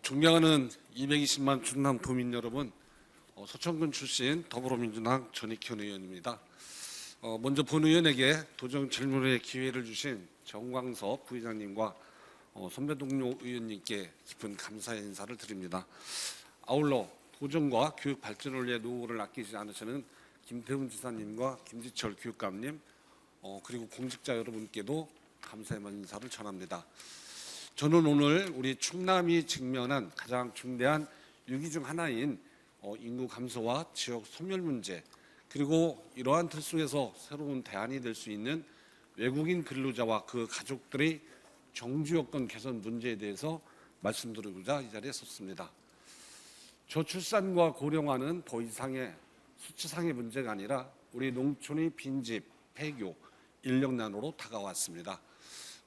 존경하는 220만 충남 도민 여러분, 서천군 출신 더불어민주당 전익현 의원입니다. 먼저 본 의원에게 도정 질문의 기회를 주신 정광석 부의장님과 선배 동료 의원님께 깊은 감사의 인사를 드립니다. 아울러 도정과 교육 발전을 위해 노고를 아끼지 않으시는 김태훈 지사님과 김지철 교육감님, 그리고 공직자 여러분께도 감사의 인사를 전합니다. 저는 오늘 우리 충남이 직면한 가장 중대한 위기 중 하나인 인구 감소와 지역 소멸 문제, 그리고 이러한 틀 속에서 새로운 대안이 될 수 있는 외국인 근로자와 그 가족들의 정주 여건 개선 문제에 대해서 말씀드리고자 이 자리에 섰습니다. 저출산과 고령화는 더 이상의 수치상의 문제가 아니라 우리 농촌의 빈집, 폐교, 인력난으로 다가왔습니다.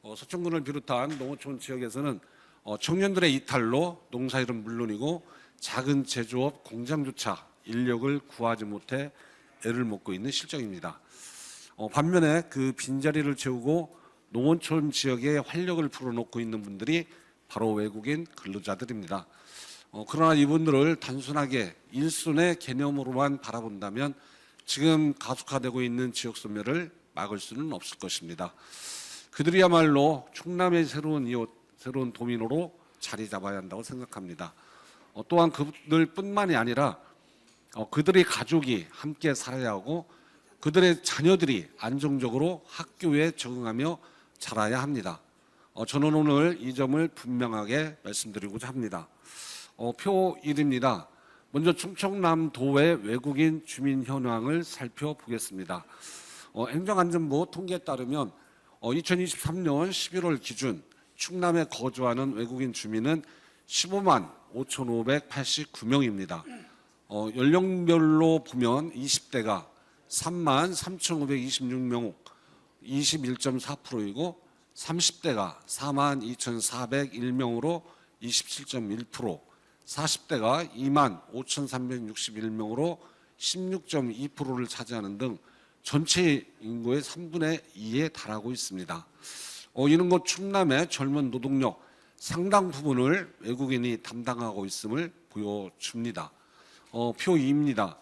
서천군을 비롯한 농어촌 지역에서는 청년들의 이탈로 농사일은 물론이고 작은 제조업, 공장조차 인력을 구하지 못해 애를 먹고 있는 실정입니다. 반면에 그 빈자리를 채우고 농어촌 지역에 활력을 불어넣고 있는 분들이 바로 외국인 근로자들입니다. 그러나 이분들을 단순하게 일순의 개념으로만 바라본다면 지금 가속화되고 있는 지역 소멸을 막을 수는 없을 것입니다. 그들이야말로 충남의 새로운 이웃, 새로운 도민으로 자리 잡아야 한다고 생각합니다. 또한 그들뿐만이 아니라 그들의 가족이 함께 살아야 하고 그들의 자녀들이 안정적으로 학교에 적응하며 자라야 합니다. 저는 오늘 이 점을 분명하게 말씀드리고자 합니다. 표 1입니다. 먼저 충청남도의 외국인 주민 현황을 살펴보겠습니다. 행정안전부 통계에 따르면 2023년 11월 기준 충남에 거주하는 외국인 주민은 15만 5,589명입니다. 연령별로 보면 20대가 3만 3,526명, 21.4%이고 30대가 4만 2,401명으로 27.1%, 40대가 2만 5,361명으로 16.2%를 차지하는 등 전체 인구의 3분의 2에 달하고 있습니다. 이는 곧 충남의 젊은 노동력 상당 부분을 외국인이 담당하고 있음을 보여줍니다. 표 2입니다.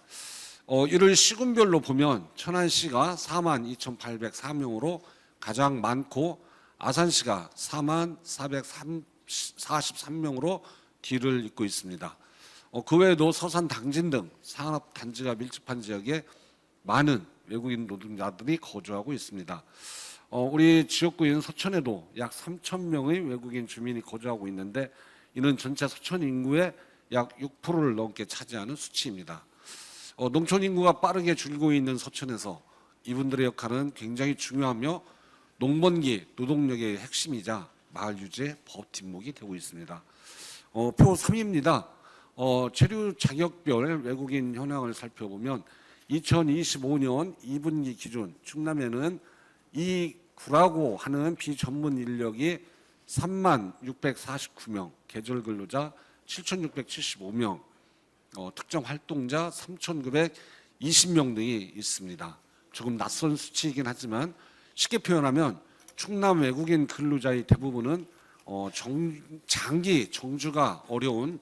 이를 시군별로 보면 천안시가 4만 2,804명으로 가장 많고 아산시가 4만 443명으로 뒤를 잇고 있습니다. 그 외에도 서산, 당진 등 산업단지가 밀집한 지역에 많은 외국인 노동자들이 거주하고 있습니다. 우리 지역구인 서천에도 약 3,000명의 외국인 주민이 거주하고 있는데 이는 전체 서천 인구의 약 6%를 넘게 차지하는 수치입니다. 농촌 인구가 빠르게 줄고 있는 서천에서 이분들의 역할은 굉장히 중요하며 농번기 노동력의 핵심이자 마을 유지의 버팀목이 되고 있습니다. 표 3입니다. 체류 자격별 외국인 현황을 살펴보면 2025년 2분기 기준 충남에는 이 구라고 하는 비전문 인력이 3만 649명, 계절 근로자 7,675명, 특정 활동자 3,920명 등이 있습니다. 조금 낯선 수치이긴 하지만 쉽게 표현하면 충남 외국인 근로자의 대부분은 장기 정주가 어려운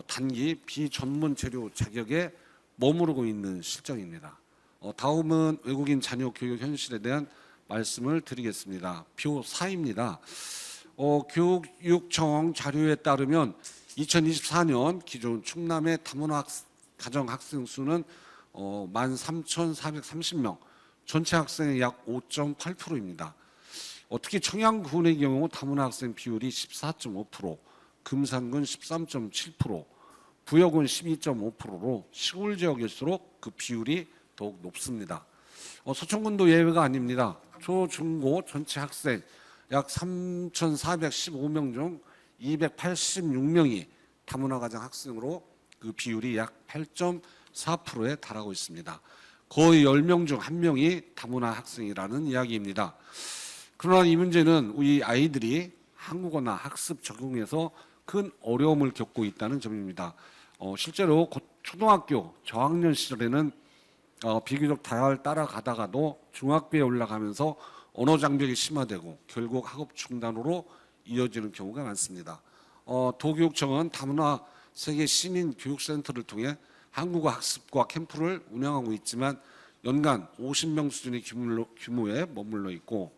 단기 비전문 체류 자격에 머무르고 있는 실정입니다. 다음은 외국인 자녀 교육 현실에 대한 말씀을 드리겠습니다. 표 4입니다. 교육청 자료에 따르면 2024년 기존 충남의 다문화 가정 학생 수는 13,430명, 전체 학생의 약 5.8%입니다. 특히 청양군의 경우 다문화 학생 비율이 14.5%, 금산군 13.7%, 부여군 12.5%로 시골 지역일수록 그 비율이 더욱 높습니다. 서천군도 예외가 아닙니다. 초, 중고 전체 학생 약 3,415명 중 286명이 다문화 가정 학생으로 그 비율이 약 8.4%에 달하고 있습니다. 거의 10명 중 1명이 다문화 학생이라는 이야기입니다. 그러나 이 문제는 우리 아이들이 한국어나 학습 적응에서 큰 어려움을 겪고 있다는 점입니다. 실제로 초등학교 저학년 시절에는 비교적 잘 따라가다가도 중학교에 올라가면서 언어 장벽이 심화되고 결국 학업 중단으로 이어지는 경우가 많습니다. 도교육청은 다문화 세계 시민 교육센터를 통해 한국어 학습과 캠프를 운영하고 있지만 연간 50명 수준의 규모에 머물러 있고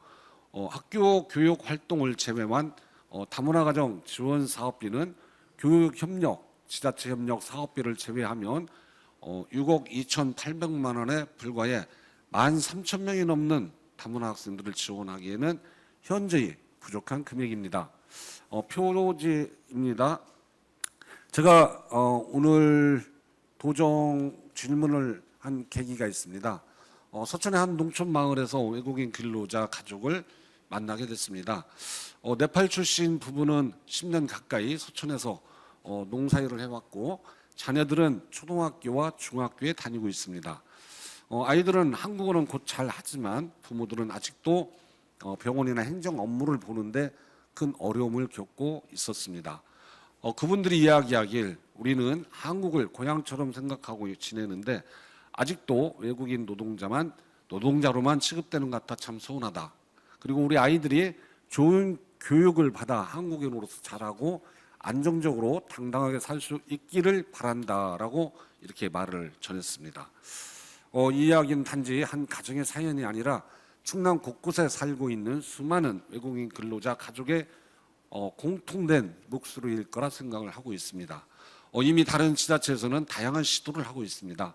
학교 교육 활동을 제외한 다문화 가정 지원 사업비는 교육 협력, 지자체 협력 사업비를 제외하면 6억 2,800만 원에 불과해 13,000명이 넘는 다문화 학생들을 지원하기에는 현저히 부족한 금액입니다. 표지입니다. 제가 오늘 도정 질문을 한 계기가 있습니다. 서천의 한 농촌 마을에서 외국인 근로자 가족을 만나게 됐습니다. 네팔 출신 부부는 10년 가까이 서천에서 농사일을 해왔고 자녀들은 초등학교와 중학교에 다니고 있습니다. 아이들은 한국어는 곧 잘하지만 부모들은 아직도 병원이나 행정 업무를 보는데 큰 어려움을 겪고 있었습니다. 그분들이 이야기하길 우리는 한국을 고향처럼 생각하고 지내는데 아직도 외국인 노동자로만 취급되는 것 같아 참 서운하다. 그리고 우리 아이들이 좋은 교육을 받아 한국인으로서 자라고 안정적으로 당당하게 살 수 있기를 바란다라고 이렇게 말을 전했습니다. 이 이야기는 단지 한 가정의 사연이 아니라 충남 곳곳에 살고 있는 수많은 외국인 근로자 가족의 공통된 목소리일 거라 생각을 하고 있습니다. 이미 다른 지자체에서는 다양한 시도를 하고 있습니다.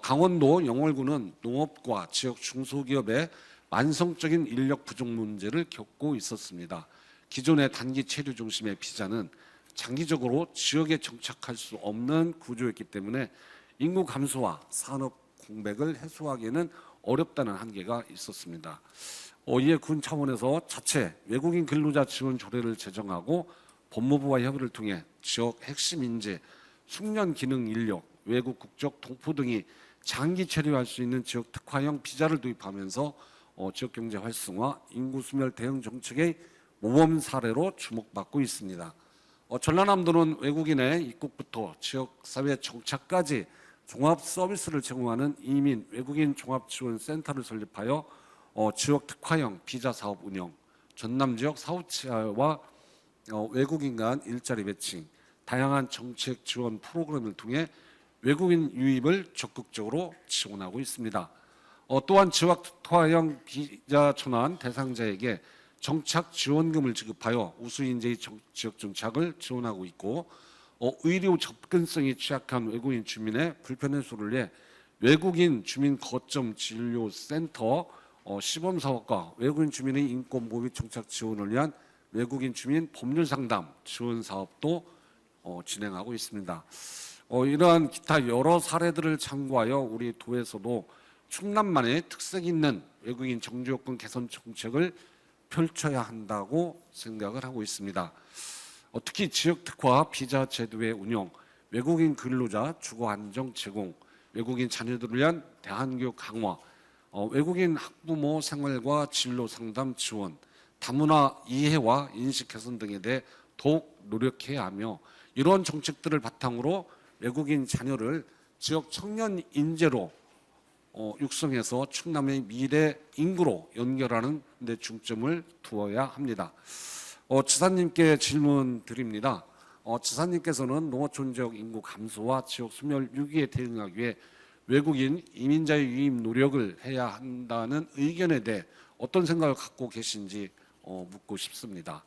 강원도 영월군은 농업과 지역 중소기업의 만성적인 인력 부족 문제를 겪고 있었습니다. 기존의 단기 체류 중심의 비자는 장기적으로 지역에 정착할 수 없는 구조였기 때문에 인구 감소와 산업 공백을 해소하기에는 어렵다는 한계가 있었습니다. 이에 군 차원에서 자체 외국인 근로자 지원 조례를 제정하고 법무부와 협의를 통해 지역 핵심 인재, 숙련 기능 인력, 외국 국적 동포 등이 장기 체류할 수 있는 지역 특화형 비자를 도입하면서 지역 경제 활성화, 인구 소멸 대응 정책의 모범 사례로 주목받고 있습니다. 전라남도는 외국인의 입국부터 지역 사회 정착까지 종합 서비스를 제공하는 이민 외국인 종합 지원 센터를 설립하여 지역 특화형 비자 사업 운영, 전남 지역 사후치와 외국인 간 일자리 매칭, 다양한 정책 지원 프로그램을 통해 외국인 유입을 적극적으로 지원하고 있습니다. 또한 지역 특화형 비자 전환 대상자에게 정착 지원금을 지급하여 우수 인재의 지역 정착을 지원하고 있고 의료 접근성이 취약한 외국인 주민의 불편 해소를 위해 외국인 주민 거점 진료센터 시범 사업과 외국인 주민의 인권 보호 및 정착 지원을 위한 외국인 주민 법률 상담 지원 사업도 진행하고 있습니다. 이러한 기타 여러 사례들을 참고하여 우리 도에서도 충남만의 특색 있는 외국인 정주 요건 개선 정책을 펼쳐야 한다고 생각을 하고 있습니다. 특히 지역 특화 비자 제도의 운영, 외국인 근로자 주거 안정 제공, 외국인 자녀들을 위한 대한교육 강화, 외국인 학부모 생활과 진로 상담 지원, 다문화 이해와 인식 개선 등에 대해 더욱 노력해야 하며 이러한 정책들을 바탕으로 외국인 자녀를 지역 청년 인재로 육성해서 충남의 미래 인구로 연결하는 데 중점을 두어야 합니다. 지사님께 질문 드립니다. 지사님께서는 농어촌 지역 인구 감소와 지역 소멸 위기에 대응하기 위해 외국인 이민자의 유입 노력을 해야 한다는 의견에 대해 어떤 생각을 갖고 계신지 묻고 싶습니다.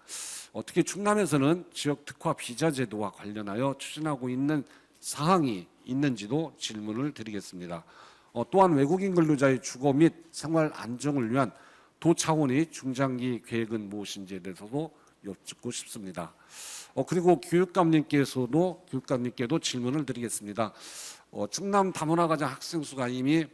특히 충남에서는 지역 특화 비자 제도와 관련하여 추진하고 있는 사항이 있는지도 질문을 드리겠습니다. 또한 외국인 근로자의 주거 및 생활 안정을 위한 도 차원의 중장기 계획은 무엇인지에 대해서도 여쭙고 싶습니다. 그리고 교육감님께도 질문을 드리겠습니다. 충남 다문화 가정 학생 수가 이미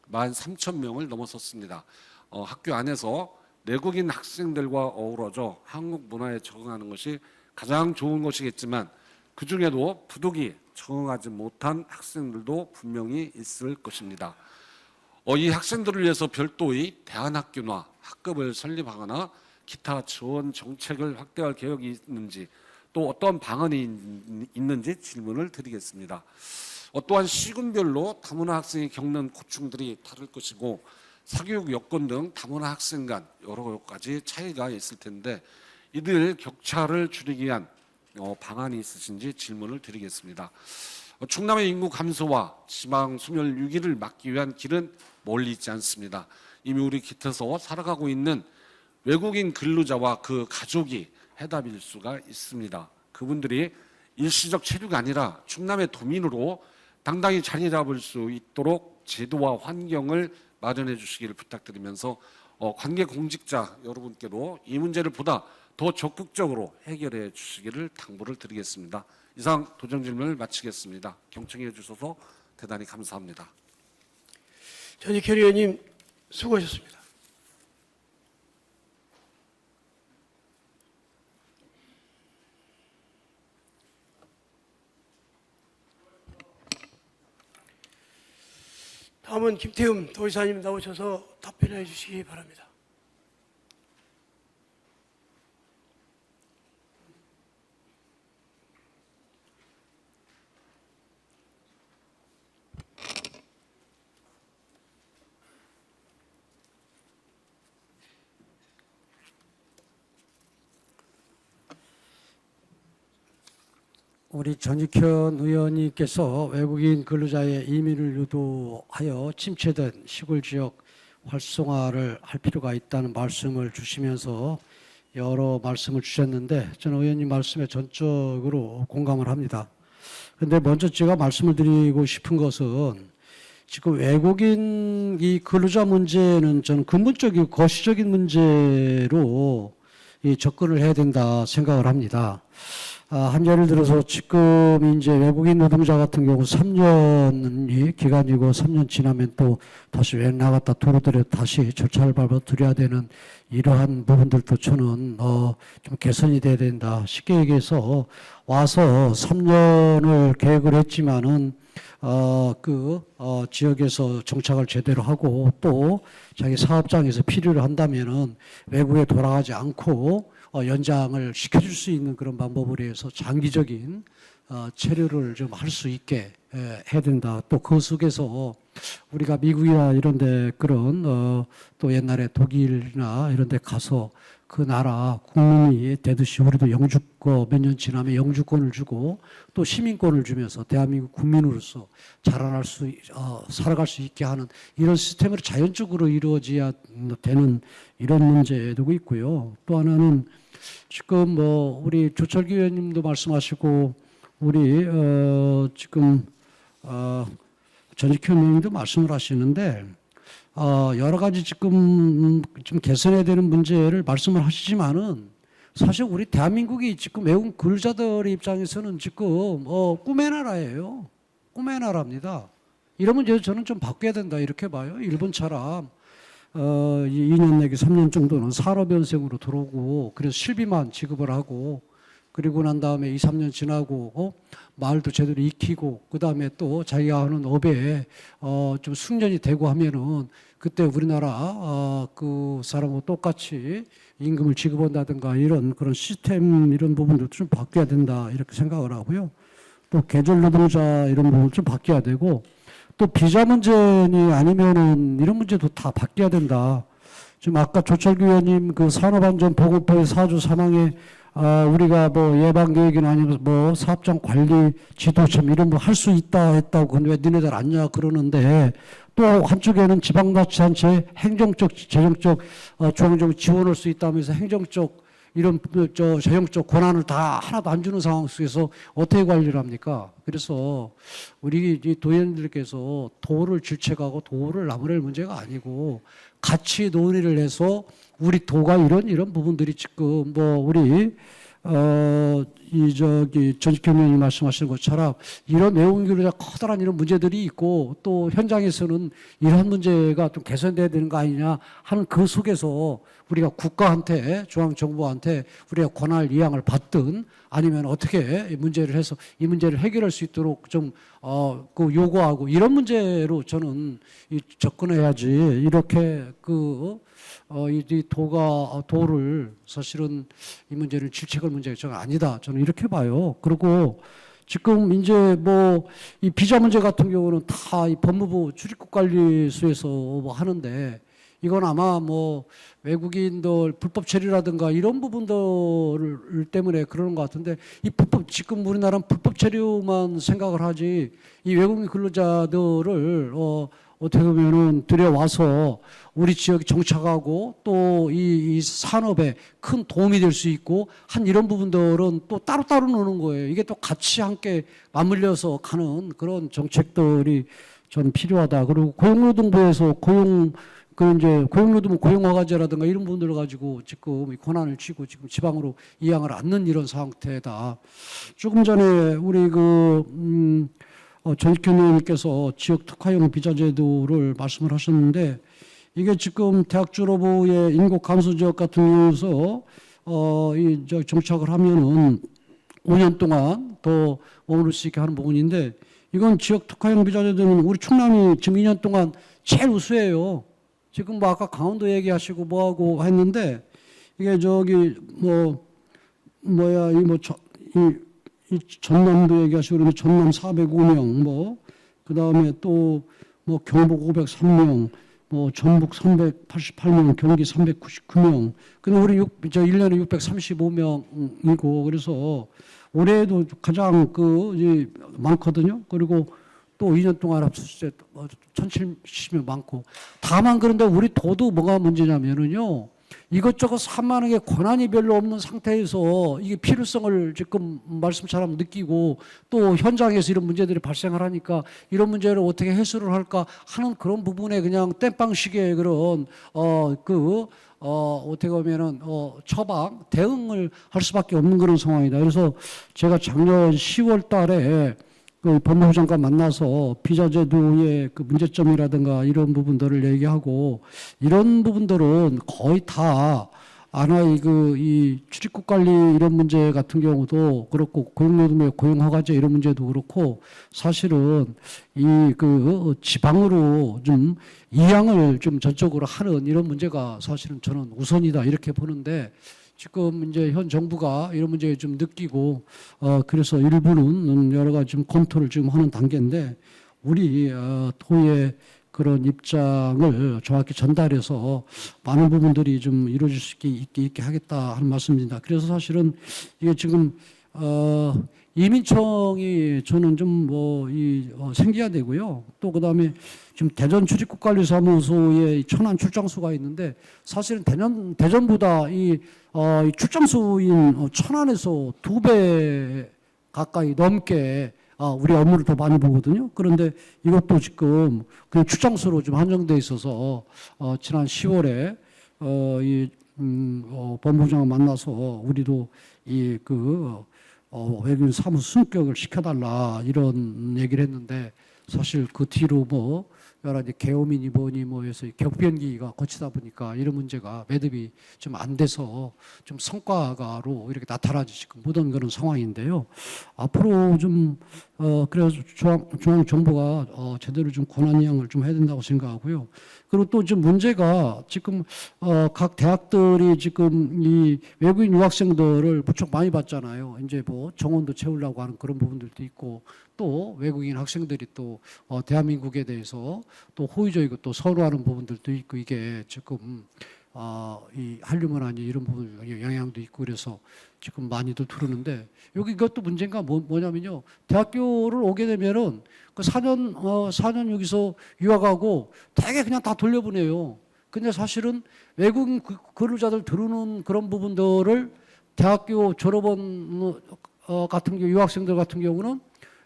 13,000명을 넘어섰습니다. 학교 안에서 내국인 학생들과 어우러져 한국 문화에 적응하는 것이 가장 좋은 것이겠지만 그 중에도 부득이 적응하지 못한 학생들도 분명히 있을 것입니다. 이 학생들을 위해서 별도의 대안학교나 학급을 설립하거나 기타 지원 정책을 확대할 계획이 있는지 또 어떤 방안이 있는지 질문을 드리겠습니다. 또한 시군별로 다문화 학생이 겪는 고충들이 다를 것이고 사교육 여건 등 다문화 학생 간 여러 가지 차이가 있을 텐데 이들 격차를 줄이기 위한 방안이 있으신지 질문을 드리겠습니다. 충남의 인구 감소와 지방 소멸 위기를 막기 위한 길은 멀리 있지 않습니다. 이미 우리 곁에서 살아가고 있는 외국인 근로자와 그 가족이 해답일 수가 있습니다. 그분들이 일시적 체류가 아니라 충남의 도민으로 당당히 자리 잡을 수 있도록 제도와 환경을 마련해 주시기를 부탁드리면서 관계 공직자 여러분께도 이 문제를 보다 더 적극적으로 해결해 주시기를 당부를 드리겠습니다. 이상 도정 질문을 마치겠습니다. 경청해 주셔서 대단히 감사합니다. 전익현 의원님 수고하셨습니다. 다음은 김태흠 도의사님 나오셔서 답변해 주시기 바랍니다. 우리 전익현 의원님께서 외국인 근로자의 이민을 유도하여 침체된 시골 지역 활성화를 할 필요가 있다는 말씀을 주시면서 여러 말씀을 주셨는데 저는 의원님 말씀에 전적으로 공감을 합니다. 그런데 먼저 제가 말씀을 드리고 싶은 것은 지금 외국인 이 근로자 문제는 저는 근본적이고 거시적인 문제로 접근을 해야 된다 생각을 합니다. 한 예를 들어서 지금 이제 외국인 노동자 같은 경우 3년이 기간이고 3년 지나면 또 다시 왜 나갔다 도로들에 다시 절차를 밟아 들여야 되는 이러한 부분들도 저는 좀 개선이 돼야 된다. 쉽게 얘기해서 와서 3년을 계획을 했지만은 지역에서 정착을 제대로 하고 또 자기 사업장에서 필요로 한다면은 외국에 돌아가지 않고 연장을 시켜줄 수 있는 그런 방법을 해서 장기적인 체류를 좀 할 수 있게 해야 된다. 또 그 속에서 우리가 미국이나 이런데 그런 또 옛날에 독일이나 이런데 가서 그 나라 국민이 되듯이 우리도 영주권 몇 년 지나면 영주권을 주고 또 시민권을 주면서 대한민국 국민으로서 자라날 수 살아갈 수 있게 하는 이런 시스템으로 자연적으로 이루어져야 되는 이런 문제도 있고요. 또 하나는 지금 우리 조철기 의원님도 말씀하시고 우리 지금 전익현 의원님도 말씀을 하시는데 여러 가지 지금 좀 개선해야 되는 문제를 말씀을 하시지만은 사실 우리 대한민국이 지금 외국 근로자들의 입장에서는 지금 꿈의 나라예요. 꿈의 나라입니다. 이런 문제를 저는 좀 바뀌어야 된다 이렇게 봐요. 일본처럼 2년 내지 3년 정도는 산업연생으로 들어오고 그래서 실비만 지급을 하고 그리고 난 다음에 2, 3년 지나고 말도 제대로 익히고 그 다음에 또 자기가 하는 업에 좀 숙련이 되고 하면은 그때 우리나라 그 사람하고 똑같이 임금을 지급한다든가 이런 그런 시스템 이런 부분도 좀 바뀌어야 된다 이렇게 생각을 하고요. 또 계절 노동자 이런 부분 좀 바뀌어야 되고 또 비자 문제니 아니면은 이런 문제도 다 바뀌어야 된다. 지금 아까 조철규 의원님 그 산업안전보건법의 4조 3항에 우리가 예방 계획이나 아니면 사업장 관리 지도처럼 이런 거 할 수 있다 했다고 근데 왜 니네들 안냐 그러는데 또 한쪽에는 지방자치단체 행정적 재정적 중앙적 지원할 수 있다면서 행정적 이런 재정적 권한을 다 하나도 안 주는 상황 속에서 어떻게 관리를 합니까? 그래서 우리 도의원들께서 도를 질책하고 도를 나무랄 문제가 아니고 같이 논의를 해서 우리 도가 이런 부분들이 지금 우리 전직현 의원이 말씀하신 것처럼 이런 외국인으로 커다란 이런 문제들이 있고 또 현장에서는 이런 문제가 좀 개선돼야 되는 거 아니냐 하는 그 속에서 우리가 국가한테 중앙정부한테 우리가 권한을 이양을 받든 아니면 어떻게 이 문제를 해서 이 문제를 해결할 수 있도록 좀 요구하고 이런 문제로 저는 접근해야지 이렇게 이 도를 사실은 이 문제는 질책할 문제가 저는 아니다. 저는 이렇게 봐요. 그리고 지금 이제 이 비자 문제 같은 경우는 다 이 법무부 출입국관리소에서 하는데 이건 아마 뭐 외국인들 불법 체류라든가 이런 부분들 때문에 그러는 것 같은데 이 불법 지금 우리나라는 불법 체류만 생각을 하지 이 외국인 근로자들을 어떻게 보면은 들여와서 우리 지역에 정착하고 또 이 산업에 큰 도움이 될 수 있고 한 이런 부분들은 또 따로따로 노는 거예요. 이게 또 같이 함께 맞물려서 가는 그런 정책들이 전 필요하다. 그리고 고용노동부에서 이제 고용노동 고용허가제라든가 이런 부분들을 가지고 지금 권한을 쥐고 지금 지방으로 이양을 않는 이런 상태다. 조금 전에 우리 전익현 의원님께서 지역 특화형 비자 제도를 말씀을 하셨는데 이게 지금 대학 졸업 후에 인구 감소 지역 같은 경우에서 정착을 하면은 5년 동안 더 머무를 수 있게 하는 부분인데 이건 지역 특화형 비자 제도는 우리 충남이 지금 2년 동안 제일 우수해요. 지금 뭐 아까 강원도 얘기하시고 뭐하고 했는데 이게 이 전남도 얘기하시고 그러면 전남 405명 그다음에 또 경북 503명 전북 388명 경기 399명 근데 우리 1년에 635명이고 그래서 올해도 가장 많거든요. 그리고 또 2년 동안 합쳤을 때 1,070명 많고 다만 그런데 우리 도도 뭐가 문제냐면은요. 이것저것 산만한 게 권한이 별로 없는 상태에서 이게 필요성을 지금 말씀처럼 느끼고 또 현장에서 이런 문제들이 발생을 하니까 이런 문제를 어떻게 해소를 할까 하는 그런 부분에 그냥 땜빵식의 그런 어떻게 보면은 처방 대응을 할 수밖에 없는 그런 상황이다. 그래서 제가 작년 10월 달에 법무부 장관 만나서 비자 제도의 문제점이라든가 이런 부분들을 얘기하고 이런 부분들은 거의 다 하나의 이 출입국 관리 이런 문제 같은 경우도 그렇고 고용노동부의 고용허가제 이런 문제도 그렇고 사실은 지방으로 좀 이양을 좀 전적으로 하는 이런 문제가 사실은 저는 우선이다 이렇게 보는데 지금 이제 현 정부가 이런 문제에 좀 느끼고 그래서 일부는 여러 가지 좀 검토를 지금 하는 단계인데 우리 도의 그런 입장을 정확히 전달해서 많은 부분들이 좀 이루어질 수 있게 하겠다 하는 말씀입니다. 그래서 사실은 이게 지금 이민청이 저는 좀 생겨야 되고요. 또 그다음에 지금 대전 출입국관리사무소에 천안 출장소가 있는데 사실은 대전보다 이 출장소인 천안에서 2배 가까이 넘게 우리 업무를 더 많이 보거든요. 그런데 이것도 지금 그냥 출장소로 좀 한정돼 있어서 지난 10월에 법무부 장관 만나서 우리도 외국인 사무소 승격을 시켜달라 이런 얘기를 했는데 사실 그 뒤로 여러 가지 계엄이니 뭐니 해서 격변기가 거치다 보니까 이런 문제가 매듭이 좀 안 돼서 좀 성과가로 이렇게 나타나지 지금 못한 그런 상황인데요. 앞으로 좀 그래서 중앙 정부가 제대로 좀 권한 이양을 좀 해야 된다고 생각하고요. 그리고 또 지금 문제가 지금 각 대학들이 지금 이 외국인 유학생들을 무척 많이 받잖아요. 이제 정원도 채우려고 하는 그런 부분들도 있고 또 외국인 학생들이 또 대한민국에 대해서 또 호의적이고 또 선호하는 부분들도 있고 이게 지금 이 한류 문화니 이런 부분 영향도 있고 그래서 지금 많이들 들으는데 이것도 문제가 뭐냐면요. 대학교를 오게 되면은 그 4년 여기서 유학하고 되게 그냥 다 돌려보내요. 근데 사실은 외국인 근로자들 들어오는 그런 부분들을 대학교 졸업원 같은 경우 유학생들 같은 경우는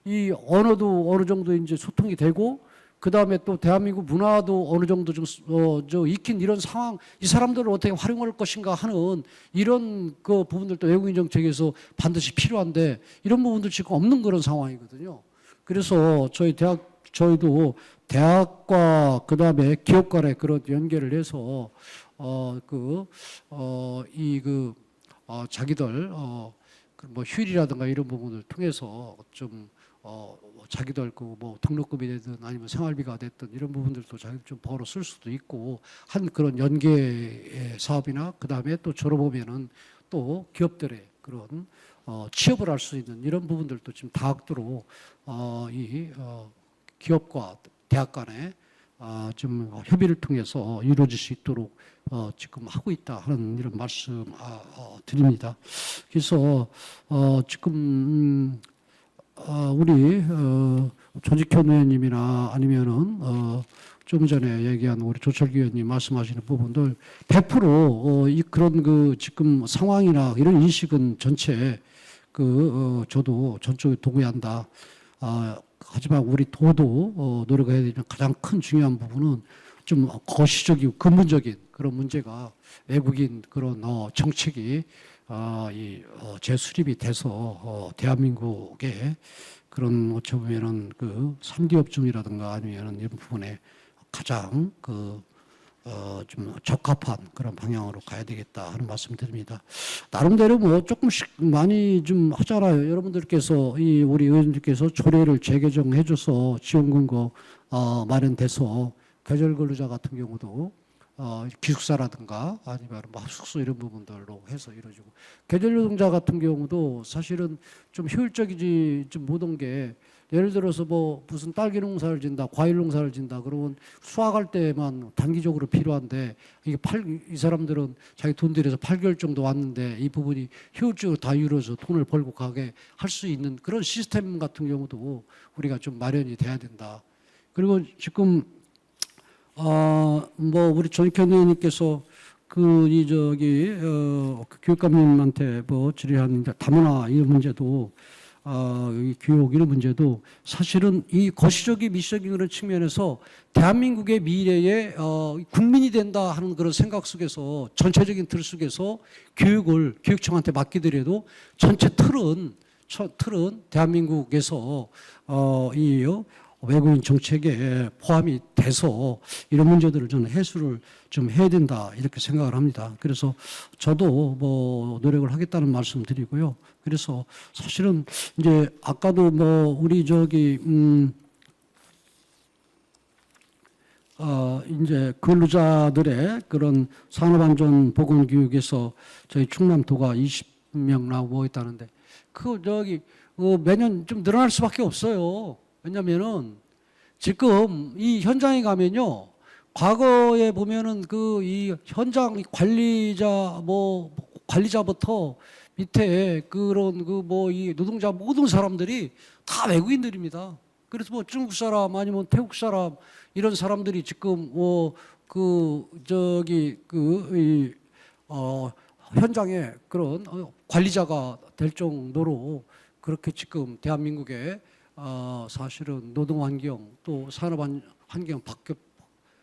이 언어도 어느 정도 이제 소통이 되고 그 다음에 또 대한민국 문화도 어느 정도 좀 익힌 이런 상황, 이 사람들을 어떻게 활용할 것인가 하는 이런 그 부분들도 외국인 정책에서 반드시 필요한데 이런 부분도 지금 없는 그런 상황이거든요. 그래서 저희도 대학과 그 다음에 기업 간의 그런 연계를 해서 자기들 휴일이라든가 이런 부분을 통해서 좀 자기들 등록금이 되든 아니면 생활비가 됐든 이런 부분들도 자기들 좀 벌어 쓸 수도 있고 한 그런 연계 사업이나 그 다음에 또 졸업하면은 또 기업들의 그런 취업을 할 수 있는 이런 부분들도 지금 다학도로 기업과 대학 간에 좀 협의를 통해서 이루어질 수 있도록 지금 하고 있다 하는 이런 말씀 드립니다. 그래서 지금 우리 조직현 의원님이나 아니면은 좀 전에 얘기한 우리 조철기 의원님 말씀하시는 부분들 100% 그런 그 지금 상황이나 이런 인식은 전체 저도 전적으로 동의한다. 하지만 우리 도도 노력해야 되는 가장 큰 중요한 부분은 좀 거시적이고 근본적인 그런 문제가 외국인 그런 정책이 재수립이 돼서 대한민국의 그런 어찌 보면은 그 3D 업종이라든가 아니면은 이런 부분에 가장 좀 적합한 그런 방향으로 가야 되겠다 하는 말씀 드립니다. 나름대로 뭐 조금씩 많이 좀 하잖아요. 여러분들께서 우리 의원님께서 조례를 재개정해줘서 지원금고 마련돼서 계절 근로자 같은 경우도 기숙사라든가 아니면 뭐 숙소 이런 부분들로 해서 이루어지고 계절 노동자 같은 경우도 사실은 좀 효율적이지 좀 못한 게 예를 들어서 뭐 무슨 딸기 농사를 진다, 과일 농사를 진다 그러면 수확할 때만 단기적으로 필요한데 이 사람들은 자기 돈 들여서 8개월 정도 왔는데 이 부분이 효율적으로 다 이루어져 돈을 벌고 가게 할 수 있는 그런 시스템 같은 경우도 우리가 좀 마련이 돼야 된다. 그리고 지금 뭐 우리 전익현 의원님께서 교육감님한테 뭐 질의한 다문화 이 문제도 이 교육 이런 문제도 사실은 이 거시적인 미시적인 그런 측면에서 대한민국의 미래의 국민이 된다 하는 그런 생각 속에서 전체적인 틀 속에서 교육을 교육청한테 맡기더라도 전체 틀은 대한민국에서 이 외국인 정책에 포함이 돼서 이런 문제들을 저는 해소를 좀 해야 된다 이렇게 생각을 합니다. 그래서 저도 뭐 노력을 하겠다는 말씀 드리고요. 그래서 사실은 이제 아까도 뭐 우리 이제 근로자들의 그런 산업안전보건교육에서 저희 충남도가 20명 나오고 있다는데 매년 좀 늘어날 수밖에 없어요. 왜냐면은 지금 이 현장에 가면요. 과거에 보면은 이 현장 관리자부터 밑에 그런 이 노동자 모든 사람들이 다 외국인들입니다. 그래서 뭐 중국 사람 아니면 태국 사람 이런 사람들이 지금 현장에 그런 관리자가 될 정도로 그렇게 지금 대한민국에 사실은 노동 환경 또 산업 환경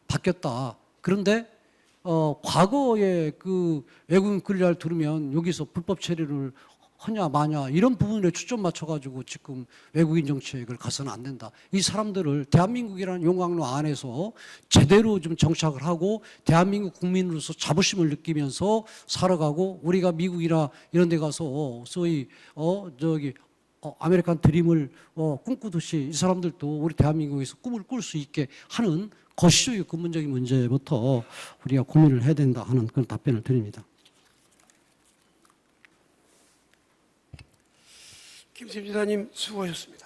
바뀌었다. 그런데 과거에 외국인 근로자를 들으면 여기서 불법 체류를 하냐 마냐 이런 부분에 초점 맞춰가지고 지금 외국인 정책을 가서는 안 된다. 이 사람들을 대한민국이라는 용광로 안에서 제대로 좀 정착을 하고 대한민국 국민으로서 자부심을 느끼면서 살아가고 우리가 미국이나 이런 데 가서 소위 아메리칸 드림을 꿈꾸듯이 이 사람들도 우리 대한민국에서 꿈을 꿀 수 있게 하는 거시적이고 근본적인 문제부터 우리가 고민을 해야 된다 하는 그런 답변을 드립니다. 김세민 지사님 수고하셨습니다.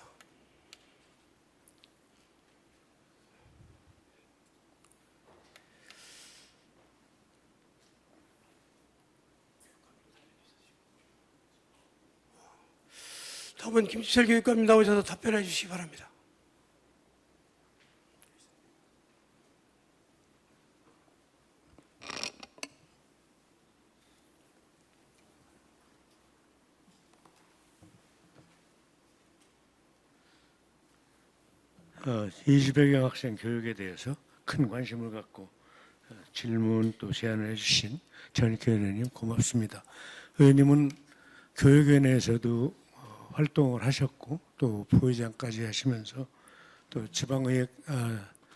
다음은 김지철 교육감님 나오셔서 답변해 주시기 바랍니다. 이주배경 학생 교육에 대해서 큰 관심을 갖고 질문 또 제안을 해주신 전익현 의원님 고맙습니다. 의원님은 교육위원회에서도 활동을 하셨고 또 부의장까지 하시면서 또 지방의회,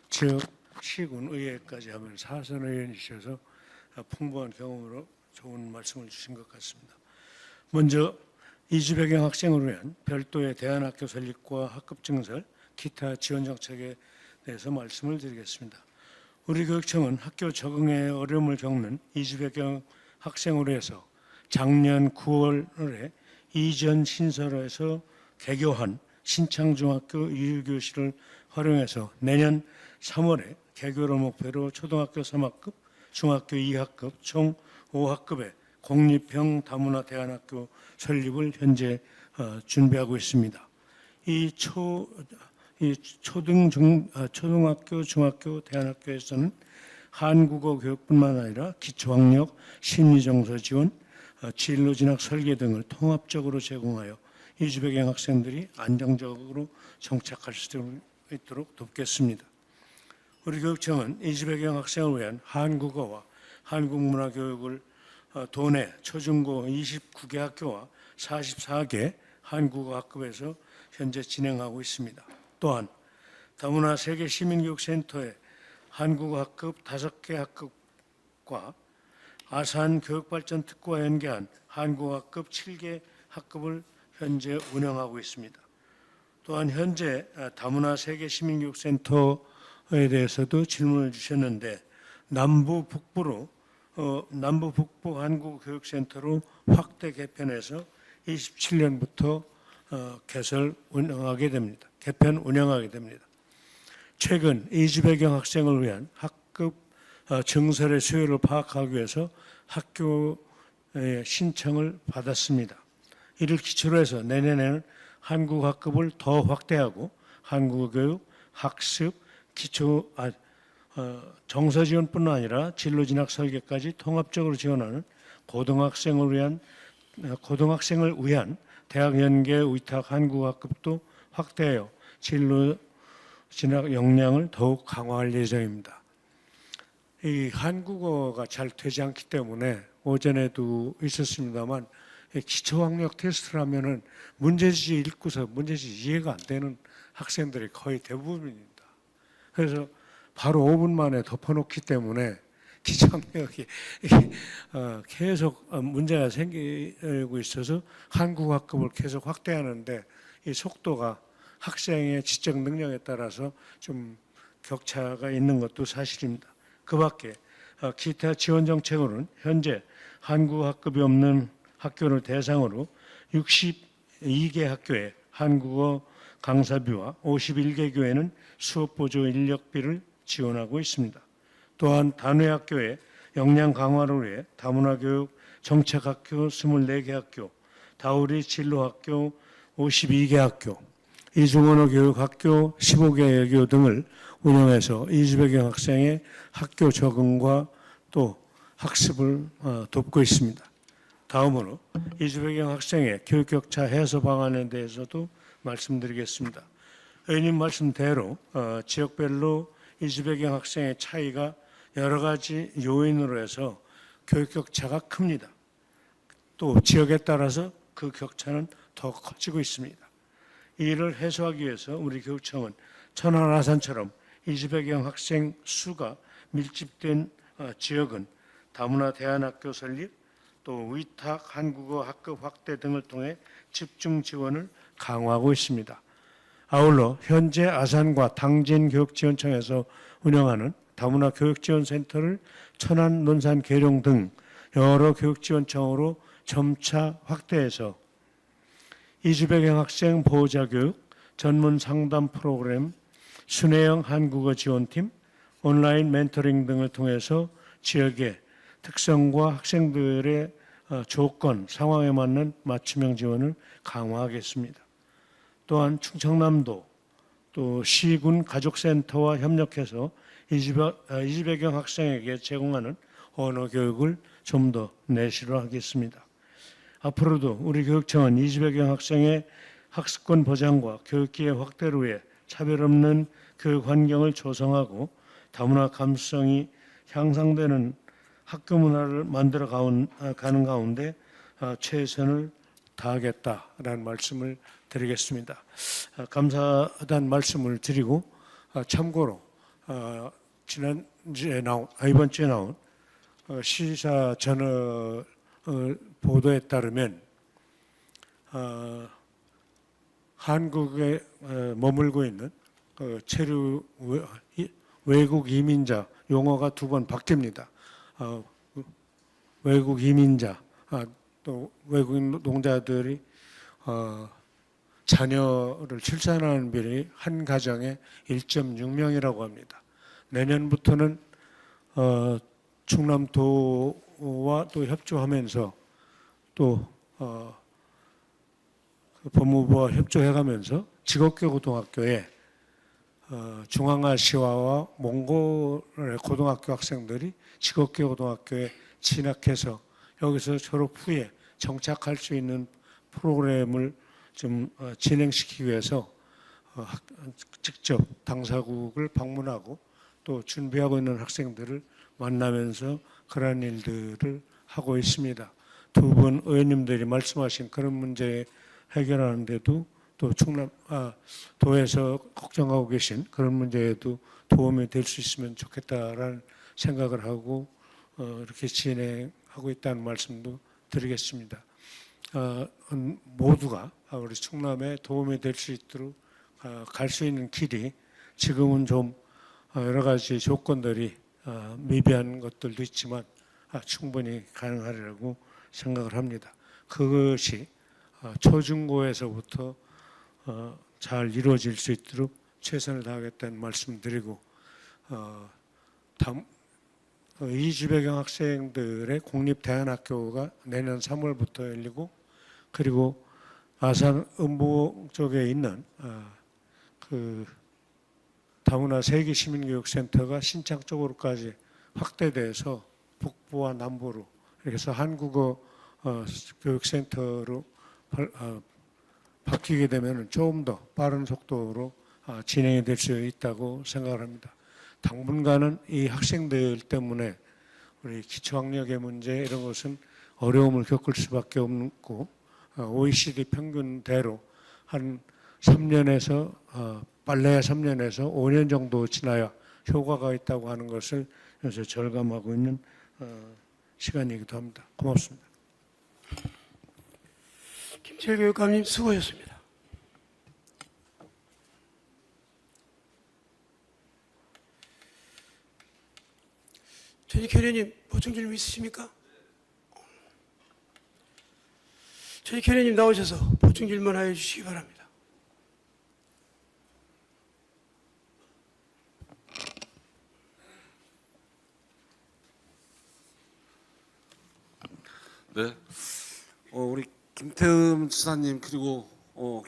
지역 시군의회까지 하면 4선 의원이셔서 풍부한 경험으로 좋은 말씀을 주신 것 같습니다. 먼저 이주배경 학생을 위한 별도의 대안학교 설립과 학급 증설, 기타 지원 정책에 대해서 말씀을 드리겠습니다. 우리 교육청은 학교 적응에 어려움을 겪는 이주배경 학생으로 해서 작년 9월에 이전 신설에서 개교한 신창중학교 유휴교실을 활용해서 내년 3월에 개교를 목표로 초등학교 3학급, 중학교 2학급, 총 5학급의 공립형 다문화 대안학교 설립을 현재 준비하고 있습니다. 초등학교, 중학교, 대안학교에서는 한국어 교육뿐만 아니라 기초학력, 심리정서 지원, 진로 진학 설계 등을 통합적으로 제공하여 이주배경 학생들이 안정적으로 정착할 수 있도록 돕겠습니다. 우리 교육청은 이주배경 학생을 위한 한국어와 한국문화 교육을 도내 초중고 29개 학교와 44개 한국어 학급에서 현재 진행하고 있습니다. 또한 다문화 세계 시민교육센터의 한국어 학급 5개 학급과 아산 교육발전 특구와 연계한 한국어 학급 7개 학급을 현재 운영하고 있습니다. 또한 현재 다문화 세계 시민교육센터에 대해서도 질문을 주셨는데 남부 북부 한국어 교육센터로 확대 개편해서 27년부터 개편 운영하게 됩니다. 최근 이주배경 학생을 위한 학급 증설의 수요를 파악하기 위해서 학교에 신청을 받았습니다. 이를 기초로 해서 내년에는 한국 학급을 더 확대하고 한국어 교육, 학습, 정서 지원뿐만 아니라 진로 진학 설계까지 통합적으로 지원하는 고등학생을 위한 대학 연계 위탁 한국어 학급도 확대하여 진로 진학 역량을 더욱 강화할 예정입니다. 이 한국어가 잘 되지 않기 때문에 오전에도 있었습니다만 기초학력 테스트를 하면은 문제지 읽고서 문제지 이해가 안 되는 학생들이 거의 대부분입니다. 그래서 바로 5분 만에 덮어놓기 때문에 기초학력이 계속 문제가 생기고 있어서 한국어 학급을 계속 확대하는데 이 속도가 학생의 지적 능력에 따라서 좀 격차가 있는 것도 사실입니다. 그 밖에 기타 지원 정책으로는 현재 한국어 학급이 없는 학교를 대상으로 62개 학교에 한국어 강사비와 51개 교회는 수업 보조 인력비를 지원하고 있습니다. 또한 단회 학교의 역량 강화를 위해 다문화 교육 정책학교 24개 학교, 다우리 진로학교 52개 학교, 이중언어 교육학교 15개 교 등을 운영해서 이주배경 학생의 학교 적응과 또 학습을 돕고 있습니다. 다음으로 이주배경 학생의 교육 격차 해소 방안에 대해서도 말씀드리겠습니다. 의원님 말씀대로 지역별로 이주배경 학생의 차이가 여러 가지 요인으로 해서 교육 격차가 큽니다. 또 지역에 따라서 그 격차는 더 커지고 있습니다. 이를 해소하기 위해서 우리 교육청은 천안 아산처럼 이주배경 학생 수가 밀집된 지역은 다문화 대안학교 설립, 또 위탁 한국어 학급 확대 등을 통해 집중 지원을 강화하고 있습니다. 아울러 현재 아산과 당진교육지원청에서 운영하는 다문화 교육지원센터를 천안, 논산, 계룡 등 여러 교육지원청으로 점차 확대해서 이주배경 학생 보호자 교육, 전문 상담 프로그램, 순회형 한국어 지원팀, 온라인 멘토링 등을 통해서 지역의 특성과 학생들의 조건, 상황에 맞는 맞춤형 지원을 강화하겠습니다. 또한 충청남도 또 시군 가족센터와 협력해서 이주배경 학생에게 제공하는 언어 교육을 좀 더 내실화 하겠습니다. 앞으로도 우리 교육청은 이주배경 학생의 학습권 보장과 교육기회 확대를 위해 차별 없는 교육 환경을 조성하고 다문화 감수성이 향상되는 학교 문화를 만들어 가는 가운데 최선을 다하겠다라는 말씀을 드리겠습니다. 감사하다는 말씀을 드리고 참고로 이번 주에 나온 시사 저널 보도에 따르면 한국에 머물고 있는 체류 외국 이민자 용어가 2번 바뀝니다. 외국 이민자 또 외국인 노동자들이 자녀를 출산하는 비율이 한 가정에 1.6명이라고 합니다. 내년부터는 충남도와 또 협조하면서 또 법무부와 협조해가면서 직업교고등학교에 중앙아시아와 몽골의 고등학교 학생들이 직업교고등학교에 진학해서 여기서 졸업 후에 정착할 수 있는 프로그램을 좀 진행시키기 위해서 직접 당사국을 방문하고 또 준비하고 있는 학생들을 만나면서 그러한 일들을 하고 있습니다. 두 분 의원님들이 말씀하신 그런 문제 해결하는데도 또 도에서 걱정하고 계신 그런 문제에도 도움이 될 수 있으면 좋겠다라는 생각을 하고 이렇게 진행하고 있다는 말씀도 드리겠습니다. 모두가 우리 충남에 도움이 될 수 있도록 갈 수 있는 길이 지금은 좀 여러 가지 조건들이 미비한 것들도 있지만 충분히 가능하리라고 생각을 합니다. 그것이 초중고에서부터 잘 이루어질 수 있도록 최선을 다하겠다는 말씀드리고 이주배경 학생들의 공립대안학교가 내년 3월부터 열리고 그리고 아산 음보 쪽에 있는 그 다문화 세계시민교육센터가 신창 쪽으로까지 확대돼서 북부와 남부로 이렇게 해서 한국어 교육센터로 바뀌게 되면 조금 더 빠른 속도로 진행이 될 수 있다고 생각을 합니다. 당분간은 이 학생들 때문에 우리 기초학력의 문제 이런 것은 어려움을 겪을 수밖에 없고 OECD 평균대로 한 3년에서 빨라야 3년에서 5년 정도 지나야 효과가 있다고 하는 것을 요새 절감하고 있는 시간이기도 합니다. 고맙습니다. 김철 교육감님 수고하셨습니다. 전익 의원님 보충 질문 있으십니까? 전익 의원님 나오셔서 보충 질문하여 주시기 바랍니다. 네. 우리 김태흠 지사님 그리고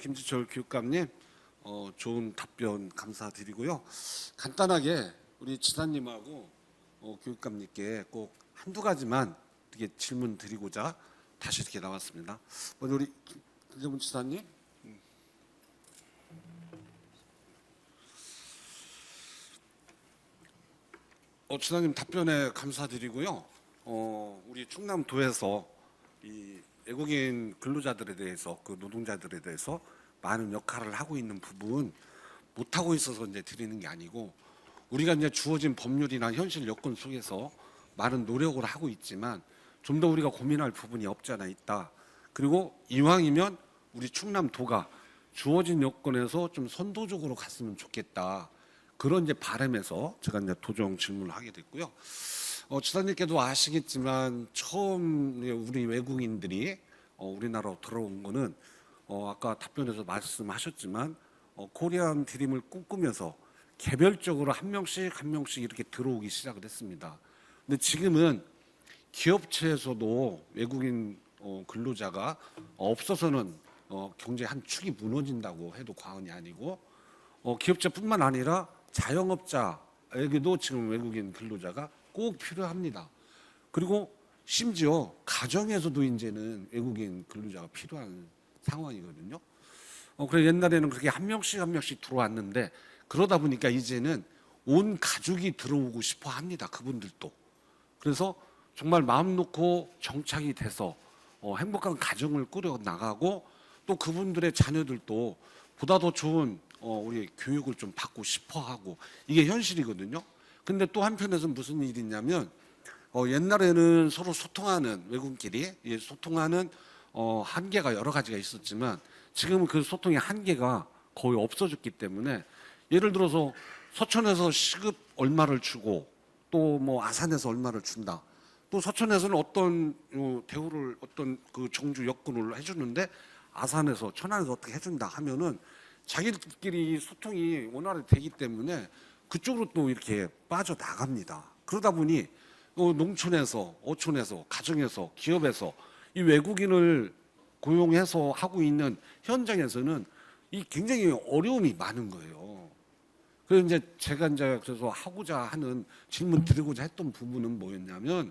김지철 교육감님 좋은 답변 감사드리고요. 간단하게 우리 지사님하고 교육감님께 꼭 한두 가지만 이렇게 질문 드리고자 다시 이렇게 나왔습니다. 먼저 우리 김태흠 지사님. 지사님 답변에 감사드리고요. 우리 충남도에서 이 외국인 근로자들에 대해서 그 노동자들에 대해서 많은 역할을 하고 있는 부분 못 하고 있어서 이제 드리는 게 아니고 우리가 이제 주어진 법률이나 현실 여건 속에서 많은 노력을 하고 있지만 좀 더 우리가 고민할 부분이 없지 않아 있다. 그리고 이왕이면 우리 충남도가 주어진 여건에서 좀 선도적으로 갔으면 좋겠다. 그런 이제 바람에서 제가 이제 도정 질문을 하게 됐고요. 지사님께도 아시겠지만 처음 우리 외국인들이 우리나라로 들어온 거는 아까 답변에서 말씀하셨지만 코리안 드림을 꿈꾸면서 개별적으로 한 명씩 이렇게 들어오기 시작을 했습니다. 근데 지금은 기업체에서도 외국인 근로자가 없어서는 경제 한 축이 무너진다고 해도 과언이 아니고 기업체뿐만 아니라 자영업자에게도 지금 외국인 근로자가 꼭 필요합니다. 그리고 심지어 가정에서도 이제는 외국인 근로자가 필요한 상황이거든요. 그래 옛날에는 그렇게 한 명씩 들어왔는데 그러다 보니까 이제는 온 가족이 들어오고 싶어 합니다. 그분들도. 그래서 정말 마음 놓고 정착이 돼서 행복한 가정을 꾸려 나가고 또 그분들의 자녀들도 보다 더 좋은 우리 교육을 좀 받고 싶어 하고 이게 현실이거든요. 근데 또 한편에서 무슨 일이 있냐면 옛날에는 서로 소통하는 외국인끼리 소통하는 한계가 여러 가지가 있었지만 지금은 그 소통의 한계가 거의 없어졌기 때문에 예를 들어서 서천에서 시급 얼마를 주고 또 뭐 아산에서 얼마를 준다. 또 서천에서는 어떤 대우를 어떤 그 정주 여건을 해주는데 아산에서 천안에서 어떻게 해준다 하면은 자기들끼리 소통이 원활히 되기 때문에 그쪽으로 또 이렇게 빠져 나갑니다. 그러다 보니 농촌에서, 어촌에서, 가정에서, 기업에서 이 외국인을 고용해서 하고 있는 현장에서는 이 굉장히 어려움이 많은 거예요. 그래서 이제 제가 이제 그래서 하고자 하는 질문 드리고자 했던 부분은 뭐였냐면,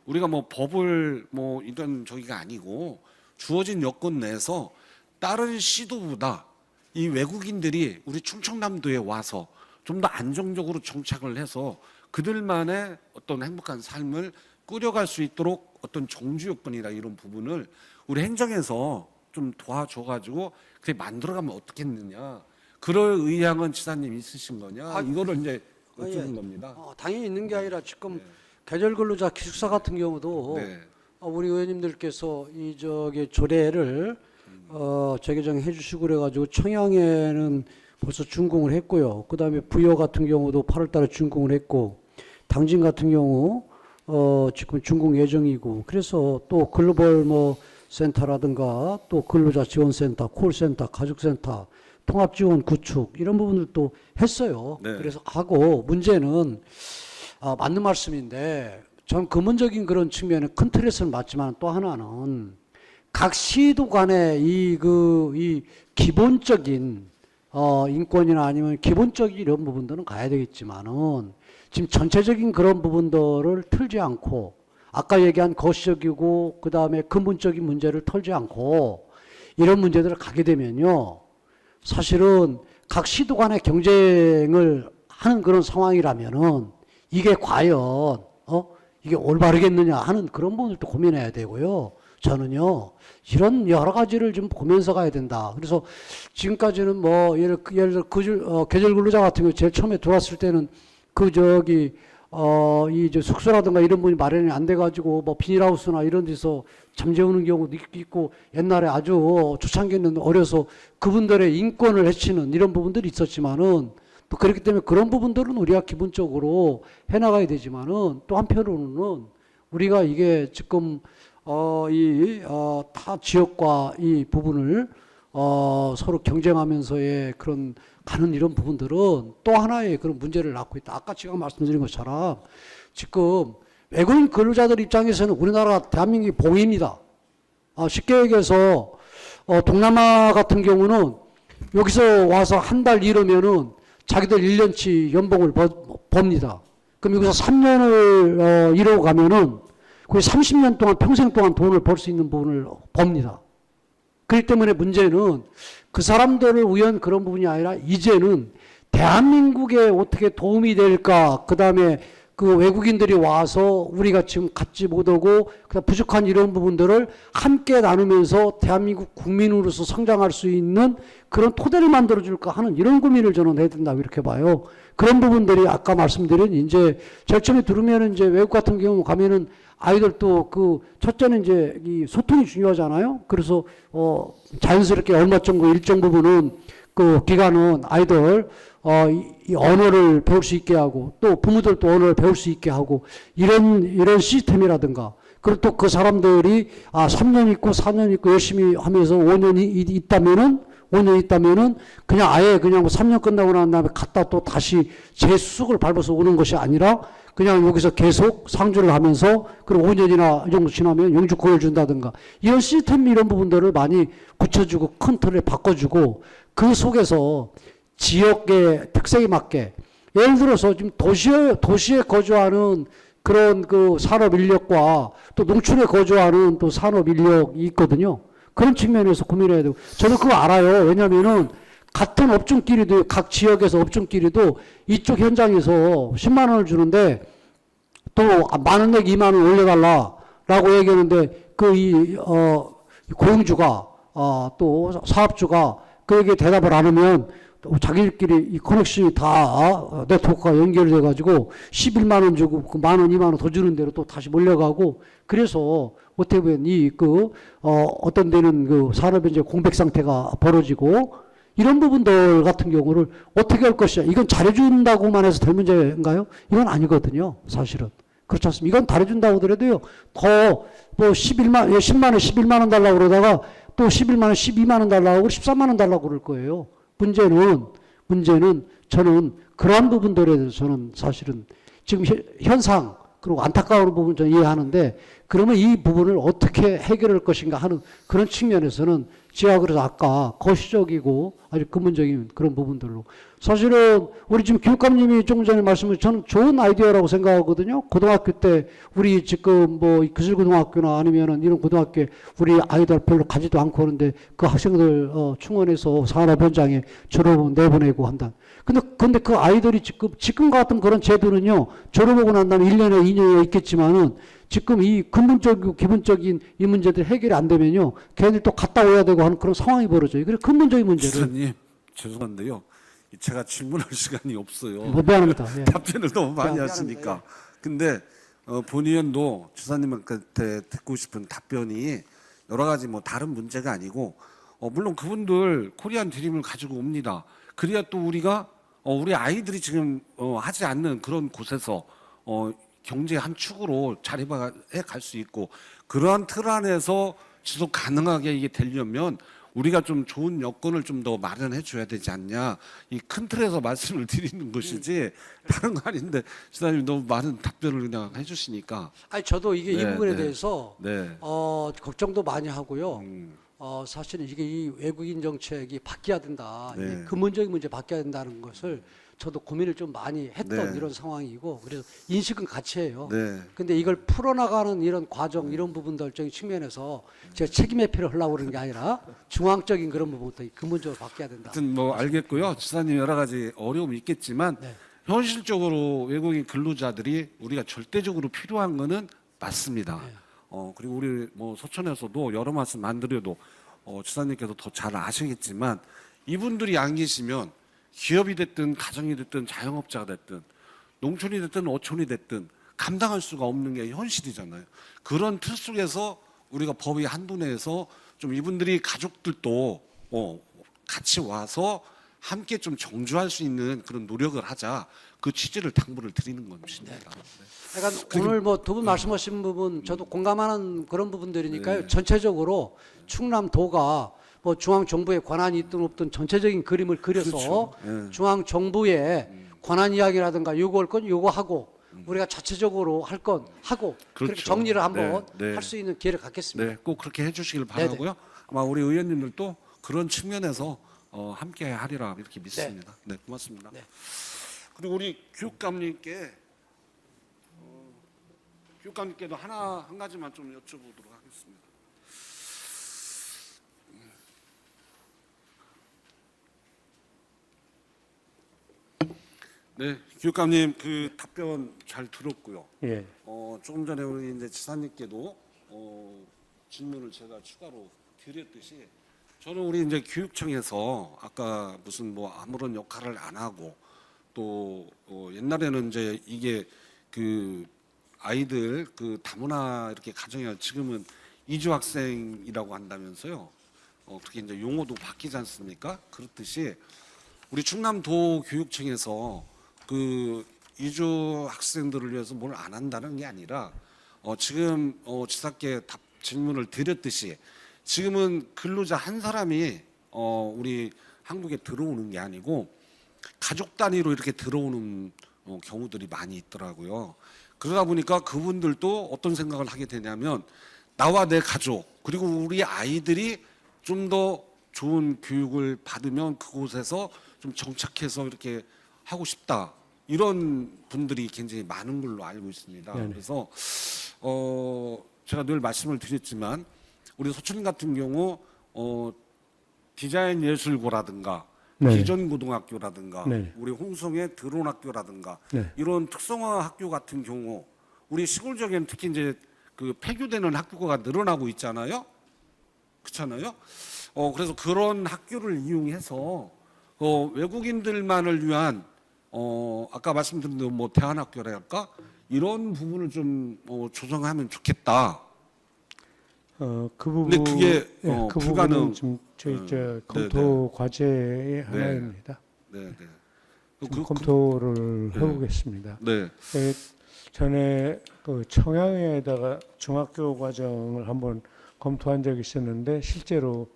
우리가 뭐 법을 뭐 이런 저기가 아니고 주어진 여건 내에서 다른 시도보다 이 외국인들이 우리 충청남도에 와서 좀 더 안정적으로 정착을 해서 그들만의 어떤 행복한 삶을 꾸려갈 수 있도록 어떤 정주 요건이나 이런 부분을 우리 행정에서 좀 도와줘가지고 그렇게 만들어가면 어떻겠느냐. 그럴 의향은 지사님 있으신 거냐. 이거를 이제 여쭈는 겁니다. 당연히 있는 게 아니라 지금 계절 근로자 기숙사 같은 경우도 네. 우리 의원님들께서 이 저기 조례를 재개정해 주시고 그래가지고 청양에는 벌써 준공을 했고요. 그다음에 부여 같은 경우도 8월달에 준공을 했고, 당진 같은 경우 지금 준공 예정이고, 그래서 또 글로벌 뭐 센터라든가 또 근로자 지원센터, 콜센터, 가족센터, 통합지원 구축 이런 부분들도 했어요. 네. 그래서 하고 문제는 맞는 말씀인데, 전 근본적인 그런 측면은 큰 틀에서는 맞지만 또 하나는 각 시도 간의 이 기본적인 인권이나 아니면 기본적인 이런 부분들은 가야 되겠지만은 지금 전체적인 그런 부분들을 틀지 않고 아까 얘기한 거시적이고 그 다음에 근본적인 문제를 털지 않고 이런 문제들을 가게 되면요, 사실은 각 시도 간의 경쟁을 하는 그런 상황이라면은 이게 과연 이게 올바르겠느냐 하는 그런 부분들도 고민해야 되고요. 저는요, 이런 여러 가지를 좀 보면서 가야 된다. 그래서 지금까지는 뭐 예를 들어 계절 근로자 같은 경우 제일 처음에 들어왔을 때는 이 숙소라든가 이런 분이 마련이 안 돼가지고 뭐 비닐하우스나 이런 데서 잠재우는 경우도 있고, 옛날에 아주 초창기에는 어려서 그분들의 인권을 해치는 이런 부분들이 있었지만은, 또 그렇기 때문에 그런 부분들은 우리가 기본적으로 해나가야 되지만은, 또 한편으로는 우리가 이게 지금 타 지역과 이 부분을 서로 경쟁하면서의 그런 가는 이런 부분들은 또 하나의 그런 문제를 낳고 있다. 아까 제가 말씀드린 것처럼 지금 외국인 근로자들 입장에서는 우리나라 대한민국이 봉입니다. 쉽게 얘기해서 동남아 같은 경우는 여기서 와서 한 달 일하면은 자기들 1년치 연봉을 법니다. 그럼 여기서 3년을 일하고 가면은 거의 30년 동안 평생 동안 돈을 벌 수 있는 부분을 법니다. 그렇기 때문에 문제는 그 사람들을 위한 그런 부분이 아니라 이제는 대한민국에 어떻게 도움이 될까, 그 다음에 그 외국인들이 와서 우리가 지금 갖지 못하고 부족한 이런 부분들을 함께 나누면서 대한민국 국민으로서 성장할 수 있는 그런 토대를 만들어줄까 하는 이런 고민을 저는 해야 된다고 이렇게 봐요. 그런 부분들이 아까 말씀드린 이제 제일 처음에 들으면은 이제 외국 같은 경우 가면은 아이들도 첫째는 이제 이 소통이 중요하잖아요. 그래서 자연스럽게 얼마 정도 일정 부분은 그 기간은 아이들 이 언어를 배울 수 있게 하고, 또 부모들도 언어를 배울 수 있게 하고, 이런 시스템이라든가, 그리고 또 그 사람들이 3년 있고 4년 있고 열심히 하면서 5년이 있다면은 그냥 아예 그냥 3년 끝나고 난 다음에 갔다 또 다시 재수석을 밟아서 오는 것이 아니라 그냥 여기서 계속 상주를 하면서, 그리고 5년이나 이 정도 지나면 영주권을 준다든가, 이런 시스템 이런 부분들을 많이 붙여주고 큰 틀에 바꿔주고, 그 속에서 지역의 특색에 맞게, 예를 들어서 지금 도시에 거주하는 그런 그 산업 인력과 또 농촌에 거주하는 또 산업 인력이 있거든요. 그런 측면에서 고민해야 되고, 저도 그거 알아요. 왜냐면은 같은 업종끼리도, 각 지역에서 업종끼리도 이쪽 현장에서 10만 원을 주는데 또 10,000원 내기 2만 원 올려달라라고 얘기하는데 고용주가 또 사업주가 그에게 대답을 안 하면 또 자기들끼리 이 커넥션이 다 네트워크가 연결돼 가지고 11만 원 주고 그 10,000원 2만 원 더 주는 대로 또 다시 몰려가고, 그래서 어떻게 보면 어떤 데는 그 산업의 이제 공백 상태가 벌어지고, 이런 부분들 같은 경우를 어떻게 할 것이냐. 이건 잘해준다고만 해서 될 문제인가요? 이건 아니거든요, 사실은. 그렇지 않습니까? 이건 잘해준다고 하더라도요, 더 뭐 10만 원 11만 원 달라고 그러다가 또 11만 원 12만 원 달라고 13만 원 달라고 그럴 거예요. 문제는 저는 그러한 부분들에 대해서는 사실은 지금 현상 그리고 안타까운 부분 저는 이해하는데 그러면 이 부분을 어떻게 해결할 것인가 하는 그런 측면에서는 제가 그래서 아까 거시적이고 아주 근본적인 그런 부분들로 사실은 우리 지금 교육감님이 조금 전에 말씀을 저는 좋은 아이디어라고 생각하거든요. 고등학교 때 우리 지금 뭐 기술고등학교나 아니면은 이런 고등학교에 우리 아이들 별로 가지도 않고 하는데 그 학생들 충원해서 산업 현장에 졸업을 내보내고 한다. 근데 그 아이들이 지금 같은 그런 제도는요. 졸업하고 난 다음에 1년에 2년에 있겠지만은 지금 이 근본적이고 기본적인 이 문제들 해결이 안 되면요. 걔네들 또 갔다 오야 되고 하는 그런 상황이 벌어져요. 그래서 근본적인 문제를. 지사님 죄송한데요. 제가 질문할 시간이 없어요. 미안합니다. 예. 답변을 너무 많이 미안합니다. 하시니까. 근데 본 의원도 지사님한테 듣고 싶은 답변이 여러 가지 뭐 다른 문제가 아니고 물론 그분들 코리안 드림을 가지고 옵니다. 그래야 또 우리가 우리 아이들이 지금 하지 않는 그런 곳에서 경제 한 축으로 자리해 갈 수 있고 그러한 틀 안에서 지속 가능하게 이게 되려면 우리가 좀 좋은 여건을 좀 더 마련해 줘야 되지 않냐 이 큰 틀에서 말씀을 드리는 것이지 다른 거 아닌데 지사님 너무 많은 답변을 그냥 해주시니까 아니 저도 이게 이 네, 부분에 네. 대해서 네. 걱정도 많이 하고요. 사실은 이게 이 외국인 정책이 바뀌어야 된다. 네. 이 근본적인 문제 바뀌어야 된다는 것을 저도 고민을 좀 많이 했던 네. 이런 상황이고 그래서 인식은 같이 해요. 네. 근데 이걸 풀어나가는 이런 과정 이런 부분들적인 측면에서 제가 책임 회피를 하려고 그러는 게 아니라 중앙적인 그런 부분부터 근본적으로 바뀌어야 된다. 하여튼 뭐 알겠고요. 지사님 여러 가지 어려움이 있겠지만 네. 현실적으로 외국인 근로자들이 우리가 절대적으로 필요한 거는 맞습니다. 네. 그리고 우리 뭐 소천에서도 여러 말씀 안 드려도 지사님께서 더 잘 아시겠지만 이분들이 안 계시면 기업이 됐든 가정이 됐든 자영업자가 됐든 농촌이 됐든 어촌이 됐든 감당할 수가 없는 게 현실이잖아요. 그런 틀 속에서 우리가 법의 한도 내에서 좀 이분들이 가족들도 같이 와서 함께 좀 정주할 수 있는 그런 노력을 하자. 그 취지를 당부를 드리는 것입니다. 그러니까 오늘 뭐 두 분 말씀하신 부분 저도 공감하는 그런 부분들이니까요. 네. 전체적으로 충남도가 뭐 중앙 정부에 권한이 있든 없든 전체적인 그림을 그려서 그렇죠. 예. 중앙 정부의 권한 이야기라든가 요구할 건 요구하고 우리가 자체적으로 할 건 하고 그렇게 그렇죠. 정리를 한번 네, 네. 할 수 있는 기회를 갖겠습니다. 네, 꼭 그렇게 해주시길 바라고요. 아마 우리 의원님들도 그런 측면에서 함께 하리라 이렇게 믿습니다. 네, 고맙습니다. 네. 그리고 우리 교육감님께도 한 가지만 좀 여쭤보도록 하겠습니다. 네, 교육감님 그 답변 잘 들었고요. 예. 조금 전에 우리 이제 지사님께도 질문을 제가 추가로 드렸듯이 저는 우리 이제 교육청에서 아까 무슨 뭐 아무런 역할을 안 하고 또 옛날에는 이제 이게 그 아이들 그 다문화 이렇게 가정이 지금은 이주 학생이라고 한다면서요. 그렇게 이제 용어도 바뀌지 않습니까? 그렇듯이 우리 충남도 교육청에서 그 이주 학생들을 위해서 뭘 안 한다는 게 아니라 지금 지사께 질문을 드렸듯이 지금은 근로자 한 사람이 우리 한국에 들어오는 게 아니고 가족 단위로 이렇게 들어오는 경우들이 많이 있더라고요. 그러다 보니까 그분들도 어떤 생각을 하게 되냐면 나와 내 가족 그리고 우리 아이들이 좀 더 좋은 교육을 받으면 그곳에서 좀 정착해서 이렇게 하고 싶다. 이런 분들이 굉장히 많은 걸로 알고 있습니다. 네네. 그래서 제가 늘 말씀을 드렸지만 우리 소천 같은 경우 디자인 예술고라든가 네. 기존고등학교라든가 네. 우리 홍성의 드론학교라든가 네. 이런 특성화 학교 같은 경우 우리 시골 지역에는 특히 이제 그 폐교되는 학교가 늘어나고 있잖아요. 그렇잖아요. 그래서 그런 학교를 이용해서 외국인들만을 위한 아까 말씀드린 대로 뭐 대안학교랄까 이런 부분을 좀 조정하면 좋겠다. 그 부분 근데 그게 그 불가능. 부분은 지금 저희 저 검토 과제의 하나입니다. 네, 네. 지금 검토를 해보겠습니다. 네, 전에 그 청양에다가 중학교 과정을 한번 검토한 적이 있었는데 실제로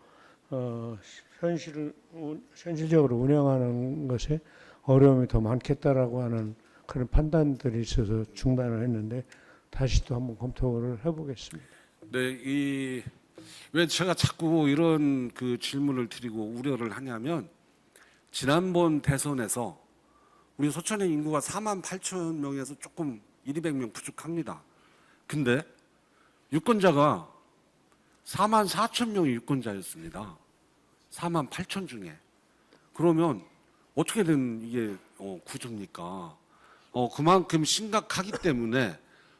현실적으로 운영하는 것에 어려움이 더 많겠다라고 하는 그런 판단들이 있어서 중단을 했는데 다시 또 한번 검토를 해보겠습니다. 네, 왜 제가 자꾸 이런 그 질문을 드리고 우려를 하냐면 지난번 대선에서 우리 서천의 인구가 4만 8천 명에서 조금 200명 부족합니다. 근데 유권자가 4만 4천 명이 유권자였습니다. 4만 8천 중에. 그러면 어떻게 된 이게 구조입니까? 그만큼 심각하기 때문에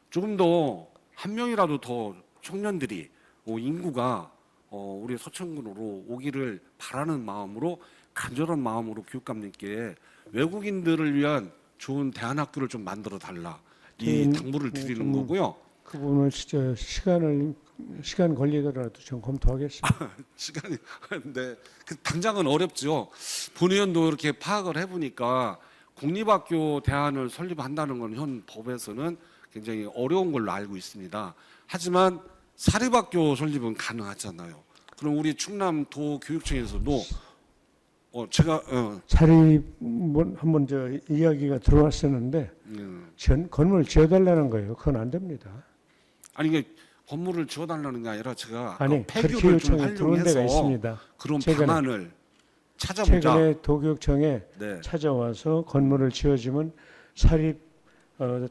조금 더 한 명이라도 더 청년들이 인구가 우리 서천군으로 오기를 바라는 마음으로 간절한 마음으로 교육감님께 외국인들을 위한 좋은 대안학교를 좀 만들어 달라 이 당부를 드리는 거고요. 그 부분을 진짜 시간 걸리더라도 좀 검토하겠습니다. 시간이 네, 당장은 어렵죠. 본 의원도 이렇게 파악을 해보니까 공립학교 대안을 설립한다는 건 현 법에서는 굉장히 어려운 걸로 알고 있습니다. 하지만 사립학교 설립은 가능하잖아요. 그럼 우리 충남도 교육청에서도 제가 자리 한번 저 이야기가 들어왔었는데 건물 지어달라는 거예요. 그건 안 됩니다. 아니 이게 건물을 지어달라는 게 아니라 제가 아니 그렇게 폐교를 좀 요청이 들어온 데가 활용해서 있습니다. 그런 최근에. 방안을 찾아보자. 최근에 도교육청에 네. 찾아와서 건물을 지어주면 사립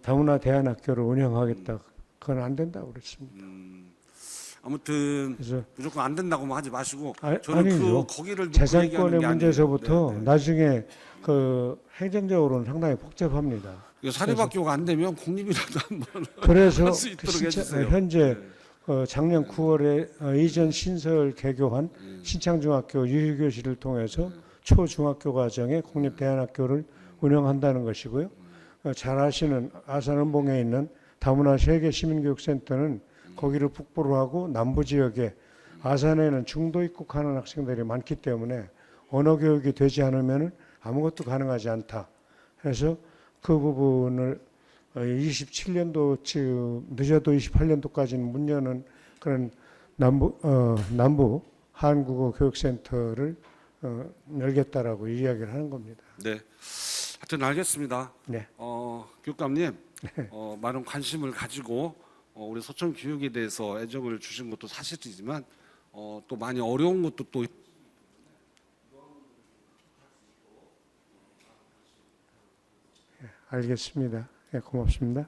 다문화 대안학교를 운영하겠다. 그건 안 된다고 그랬습니다. 아무튼 그래서 무조건 안 된다고만 하지 마시고 저는 아니죠. 거기를 놓고 재산권의 얘기하는 게 문제에서부터 아니에요. 네, 네. 나중에 그 행정적으로는 상당히 복잡합니다. 이거 사립학교가 안 되면 공립이라도 한번 그래서 할 수 있도록 해주세요. 현재 작년 9월에 이전 신설 개교한 신창중학교 유휴교실을 통해서 초중학교 과정에 공립대안학교를 운영한다는 것이고요. 잘 아시는 아산은봉에 있는 다문화 세계시민교육센터는 거기를 북부로 하고 남부 지역에 아산에는 중도 입국하는 학생들이 많기 때문에 언어 교육이 되지 않으면 아무것도 가능하지 않다. 그래서 그 부분을 27년도 즉 늦어도 28년도까지는 문 여는 그런 남부 한국어 교육센터를 열겠다라고 이야기를 하는 겁니다. 네, 하여튼 알겠습니다. 네. 교육감님 많은 관심을 가지고 우리 서천 교육에 대해서 애정을 주신 것도 사실이지만 또 많이 어려운 것도 또 알겠습니다. 네, 고맙습니다.